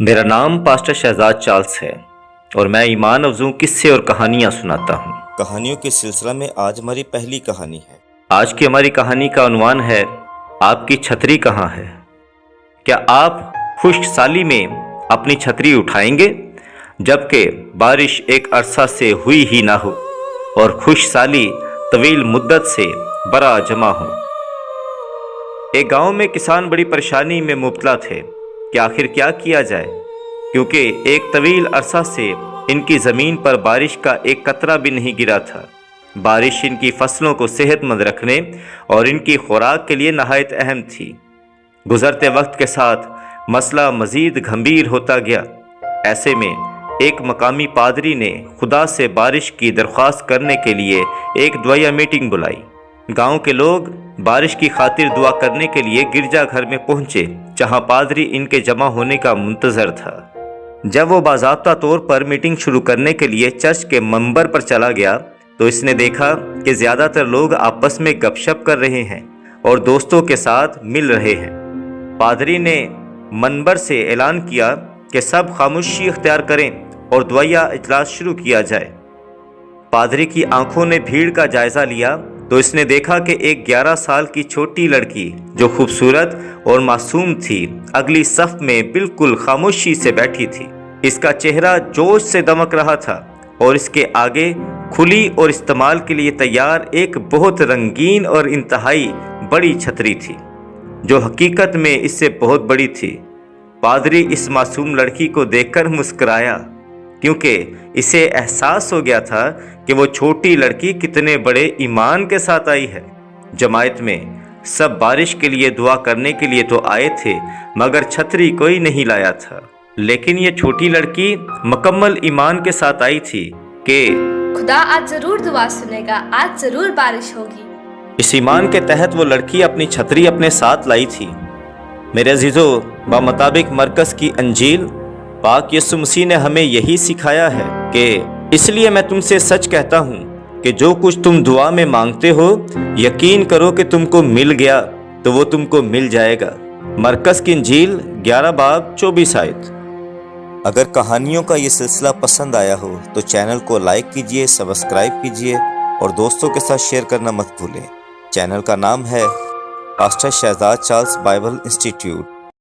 मेरा नाम pastor Shahzad Charles है और मैं ईमान अफजू किस्से और कहानियाँ सुनाता हूँ। कहानियों के सिलसिला में आज हमारी पहली कहानी है। आज की हमारी कहानी का उन्वान है, आपकी छतरी कहाँ है। क्या आप खुश्क साली में अपनी छतरी उठाएंगे जबकि बारिश एक अरसा से हुई ही ना हो और खुश्क साली तवील मुद्दत से बरा जमा हो। एक गांव में किसान बड़ी परेशानी में मुब्तला थे कि आखिर क्या किया जाए, क्योंकि एक तवील अरसा से इनकी ज़मीन पर बारिश का एक कतरा भी नहीं गिरा था। बारिश इनकी फसलों को सेहतमंद रखने और इनकी खुराक के लिए नहायत अहम थी। गुज़रते वक्त के साथ मसला मज़ीद गंभीर होता गया। ऐसे में एक मकामी पादरी ने खुदा से बारिश की दरख्वास्त करने के लिए एक दुआया मीटिंग बुलाई। गांव के लोग बारिश की खातिर दुआ करने के लिए गिरजा घर में पहुंचे, जहां पादरी इनके जमा होने का मुंतज़र था। जब वो बाज़ाब्ता तौर पर मीटिंग शुरू करने के लिए चर्च के मंबर पर चला गया तो इसने देखा कि ज़्यादातर लोग आपस में गपशप कर रहे हैं और दोस्तों के साथ मिल रहे हैं। पादरी ने मंबर से ऐलान किया कि सब खामोशी इख्तियार करें और दुआया इजलास शुरू किया जाए। पादरी की आंखों ने भीड़ का जायज़ा लिया तो इसने देखा कि एक 11 साल की छोटी लड़की जो खूबसूरत और मासूम थी, अगली सफ में बिल्कुल खामोशी से बैठी थी। इसका चेहरा जोश से दमक रहा था और इसके आगे खुली और इस्तेमाल के लिए तैयार एक बहुत रंगीन और इंतहाई बड़ी छतरी थी, जो हकीकत में इससे बहुत बड़ी थी। पादरी इस मासूम लड़की को देखकर मुस्कुराया, क्योंकि इसे एहसास हो गया था कि वो छोटी लड़की कितने बड़े ईमान के साथ आई है। जमायत में सब बारिश के लिए दुआ करने के लिए तो आए थे, मगर छतरी कोई नहीं लाया था। लेकिन ये छोटी लड़की मुकम्मल ईमान के साथ आई थी कि खुदा आज जरूर दुआ सुनेगा, आज जरूर बारिश होगी। इस ईमान के तहत वो लड़की अपनी छतरी अपने साथ लाई थी। मेरे अजीजों, बामुताबिक मरकज़ की अंजील पाक यीशु मसीह ने हमें यही सिखाया है कि इसलिए मैं तुमसे सच कहता हूँ कि जो कुछ तुम दुआ में मांगते हो, यकीन करो कि तुमको मिल गया तो वो तुमको मिल जाएगा। मरकज़ की अंजील 11 बाब 24 आयत। अगर कहानियों का ये सिलसिला पसंद आया हो तो चैनल को लाइक कीजिए, सब्सक्राइब कीजिए और दोस्तों के साथ शेयर करना मत भूलें। चैनल का नाम है pastor Shahzad Charles Bible institute.